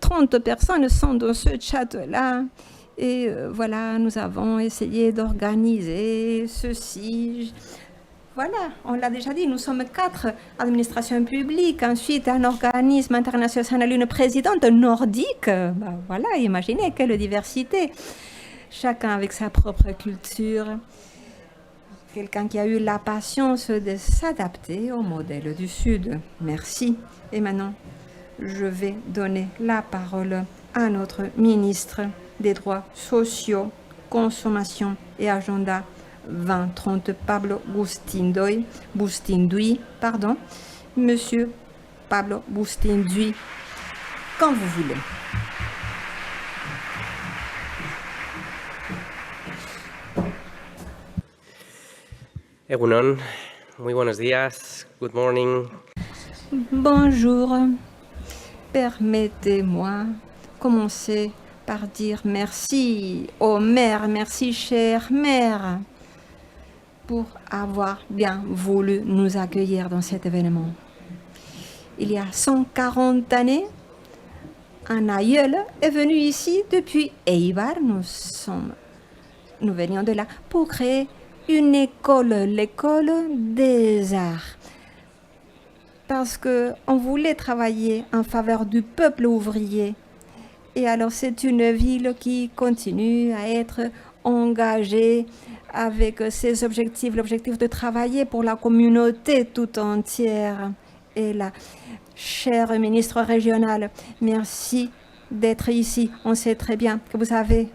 30 personnes sont dans ce chat-là. Et voilà, nous avons essayé d'organiser ceci. Voilà, on l'a déjà dit, nous sommes 4 administrations publiques, ensuite un organisme international, une présidente nordique. Voilà, imaginez quelle diversité. Chacun avec sa propre culture. Quelqu'un qui a eu la patience de s'adapter au modèle du Sud. Merci. Et maintenant, je vais donner la parole à notre ministre des droits sociaux, consommation et agenda 2030, Pablo Bustinduy, Monsieur Pablo Bustinduy, quand vous voulez. Egunon, muy buenos días, good morning. Bonjour. Permettez-moi commencer par dire merci aux maires, merci chère mère, pour avoir bien voulu nous accueillir dans cet événement. il y a 140 années, un aïeul est venu ici depuis Eibar. Nous venions de là pour créer une école, l'école des arts. Parce qu'on voulait travailler en faveur du peuple ouvrier. Et alors c'est une ville qui continue à être engagée avec ses objectifs, l'objectif de travailler pour la communauté tout entière. Et la chère ministre régionale, merci d'être ici. On sait très bien que vous avez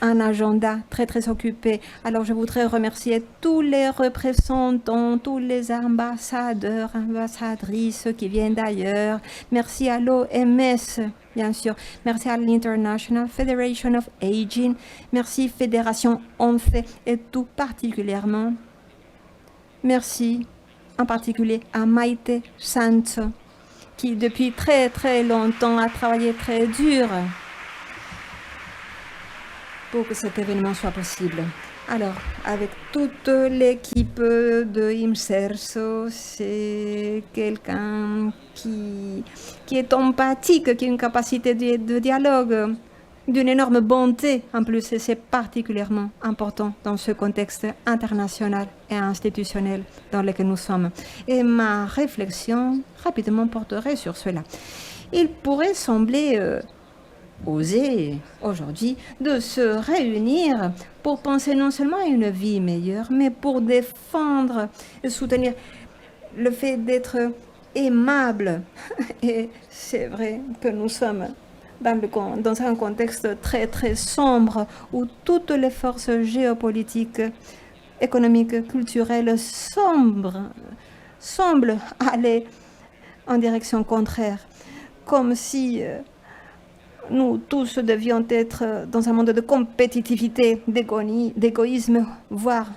un agenda très très occupé. Alors je voudrais remercier tous les représentants, tous les ambassadeurs, ambassadrices ceux qui viennent d'ailleurs. Merci à l'OMS, bien sûr. Merci à l'International Federation of Aging. Merci Fédération ONFE et tout particulièrement. Merci en particulier à Maite Sanz qui depuis très très longtemps a travaillé très dur pour que cet événement soit possible. Alors, avec toute l'équipe de IMSERSO, c'est quelqu'un qui est empathique, qui a une capacité de dialogue, d'une énorme bonté en plus, et c'est particulièrement important dans ce contexte international et institutionnel dans lequel nous sommes. Et ma réflexion rapidement porterait sur cela. Il pourrait sembler oser aujourd'hui de se réunir pour penser non seulement à une vie meilleure, mais pour défendre et soutenir le fait d'être aimable. Et c'est vrai que nous sommes dans un contexte très très sombre où toutes les forces géopolitiques, économiques, culturelles semblent aller en direction contraire, comme si nous tous devions être dans un monde de compétitivité, d'égoïsme, voire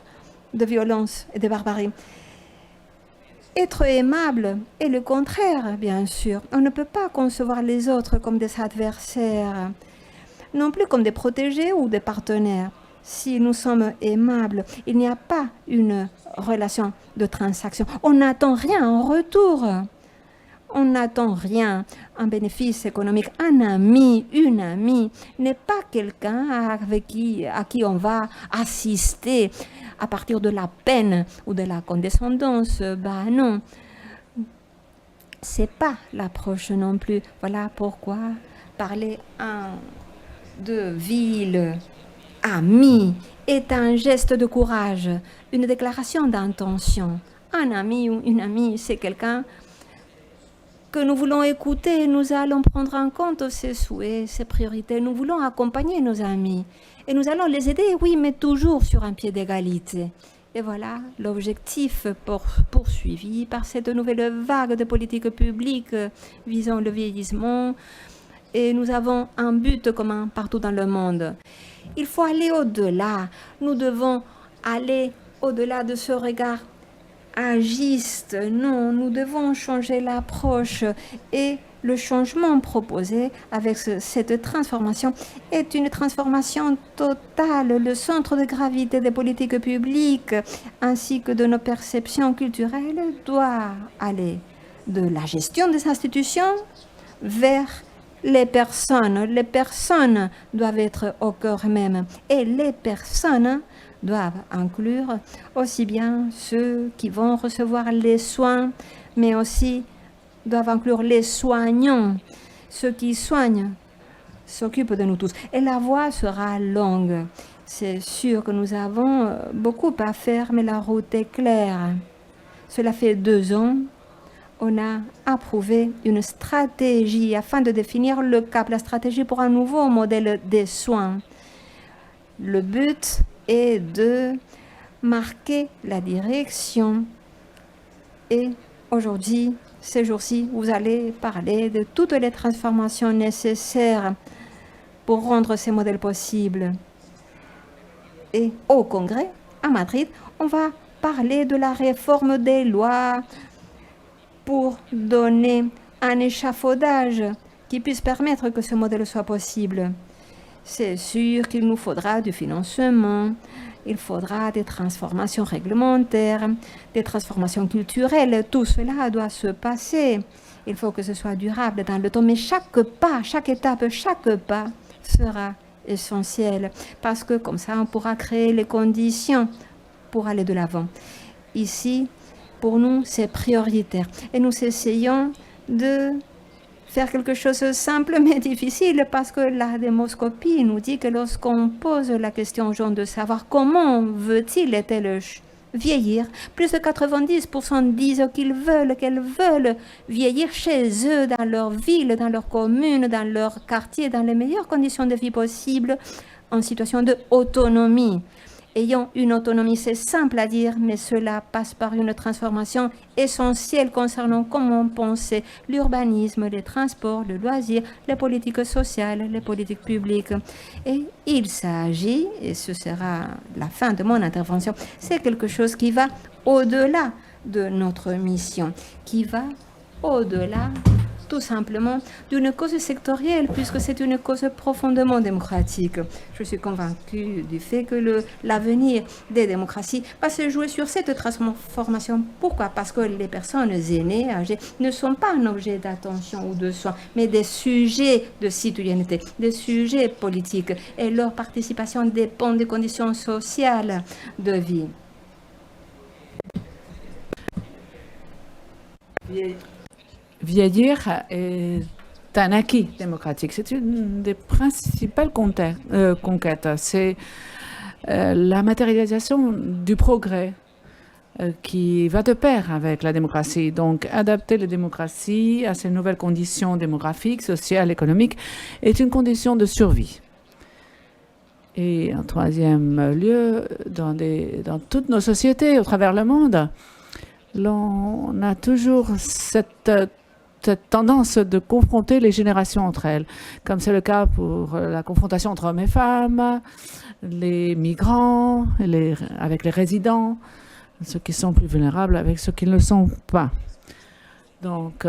de violence et de barbarie. Être aimable est le contraire, bien sûr. On ne peut pas concevoir les autres comme des adversaires, non plus comme des protégés ou des partenaires. Si nous sommes aimables, il n'y a pas une relation de transaction. On n'attend rien en retour. On n'attend rien en bénéfice économique. Un ami, une amie n'est pas quelqu'un à qui on va assister à partir de la peine ou de la condescendance. Bah non, c'est pas l'approche non plus. Voilà pourquoi parler de ville, ami, est un geste de courage, une déclaration d'intention. Un ami ou une amie, c'est quelqu'un que nous voulons écouter, nous allons prendre en compte ses souhaits, ses priorités, nous voulons accompagner nos amis et nous allons les aider, oui, mais toujours sur un pied d'égalité. Et voilà l'objectif poursuivi par cette nouvelle vague de politiques publiques visant le vieillissement. Et nous avons un but commun partout dans le monde. Il faut aller au-delà, nous devons aller au-delà de ce regard agiste. Non, nous devons changer l'approche et le changement proposé avec cette transformation est une transformation totale. Le centre de gravité des politiques publiques ainsi que de nos perceptions culturelles doit aller de la gestion des institutions vers les personnes. Les personnes doivent être au cœur même et les personnes doivent inclure aussi bien ceux qui vont recevoir les soins, mais aussi doivent inclure les soignants, ceux qui soignent, s'occupent de nous tous. Et la voie sera longue. C'est sûr que nous avons beaucoup à faire, mais la route est claire. Cela fait 2 ans, on a approuvé une stratégie afin de définir le cap, la stratégie pour un nouveau modèle des soins. Le but est de marquer la direction. Et aujourd'hui, ces jours-ci, vous allez parler de toutes les transformations nécessaires pour rendre ces modèles possibles. Et au Congrès, à Madrid, on va parler de la réforme des lois pour donner un échafaudage qui puisse permettre que ce modèle soit possible. C'est sûr qu'il nous faudra du financement, il faudra des transformations réglementaires, des transformations culturelles. Tout cela doit se passer. Il faut que ce soit durable dans le temps. Mais chaque pas, chaque étape, chaque pas sera essentiel. Parce que comme ça, on pourra créer les conditions pour aller de l'avant. Ici, pour nous, c'est prioritaire. Et nous essayons de faire quelque chose de simple mais difficile parce que la démoscopie nous dit que lorsqu'on pose la question aux gens de savoir comment veut-il et elle vieillir, plus de 90% disent qu'elles veulent vieillir chez eux, dans leur ville, dans leur commune, dans leur quartier, dans les meilleures conditions de vie possibles, en situation d'autonomie. Ayant une autonomie, c'est simple à dire, mais cela passe par une transformation essentielle concernant comment penser l'urbanisme, les transports, le loisir, les politiques sociales, les politiques publiques. Et il s'agit, et ce sera la fin de mon intervention, c'est quelque chose qui va au-delà de notre mission, qui va au-delà tout simplement d'une cause sectorielle, puisque c'est une cause profondément démocratique. Je suis convaincue du fait que l'avenir des démocraties va se jouer sur cette transformation. Pourquoi? Parce que les personnes aînées, âgées, ne sont pas un objet d'attention ou de soin, mais des sujets de citoyenneté, des sujets politiques, et leur participation dépend des conditions sociales de vie. Vieillir est un acquis démocratique. C'est une des principales conquêtes. C'est la matérialisation du progrès qui va de pair avec la démocratie. Donc, adapter la démocratie à ces nouvelles conditions démographiques, sociales, économiques est une condition de survie. Et en troisième lieu, dans toutes nos sociétés, au travers le monde, on a toujours cette tendance de confronter les générations entre elles, comme c'est le cas pour la confrontation entre hommes et femmes, les migrants, avec les résidents, ceux qui sont plus vulnérables avec ceux qui ne le sont pas. Donc,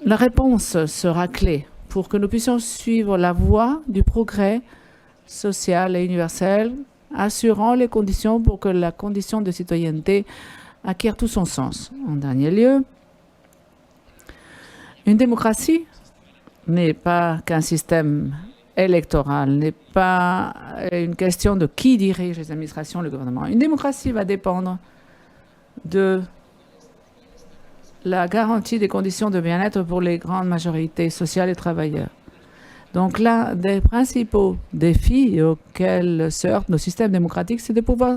la réponse sera clé pour que nous puissions suivre la voie du progrès social et universel, assurant les conditions pour que la condition de citoyenneté acquiert tout son sens. En dernier lieu, une démocratie n'est pas qu'un système électoral, n'est pas une question de qui dirige les administrations, le gouvernement. Une démocratie va dépendre de la garantie des conditions de bien-être pour les grandes majorités sociales et travailleurs. Donc l'un des principaux défis auxquels se heurtent nos systèmes démocratiques, c'est de pouvoir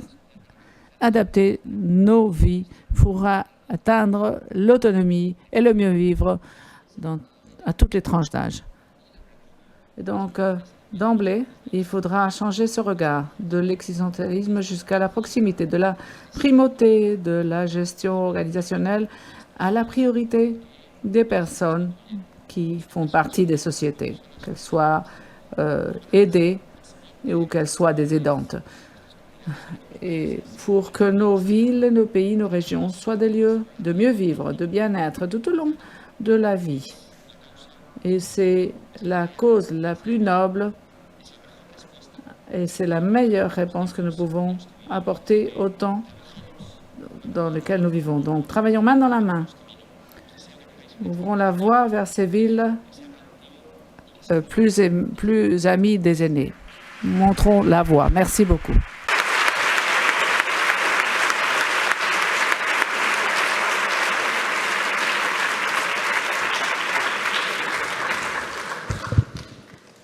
adapter nos vies pour atteindre l'autonomie et le mieux vivre à toutes les tranches d'âge. Donc, d'emblée, il faudra changer ce regard de l'existentialisme jusqu'à la proximité, de la primauté de la gestion organisationnelle à la priorité des personnes qui font partie des sociétés, qu'elles soient aidées ou qu'elles soient des aidantes. Et pour que nos villes, nos pays, nos régions soient des lieux de mieux vivre, de bien-être tout au long de la vie. Et c'est la cause la plus noble et c'est la meilleure réponse que nous pouvons apporter au temps dans lequel nous vivons. Donc, travaillons main dans la main. Ouvrons la voie vers ces villes plus amies des aînés. Montrons la voie. Merci beaucoup.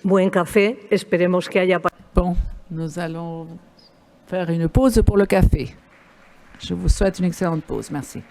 Buen café. Esperemos que haya... Bon, nous allons faire une pause pour le café. Je vous souhaite une excellente pause. Merci.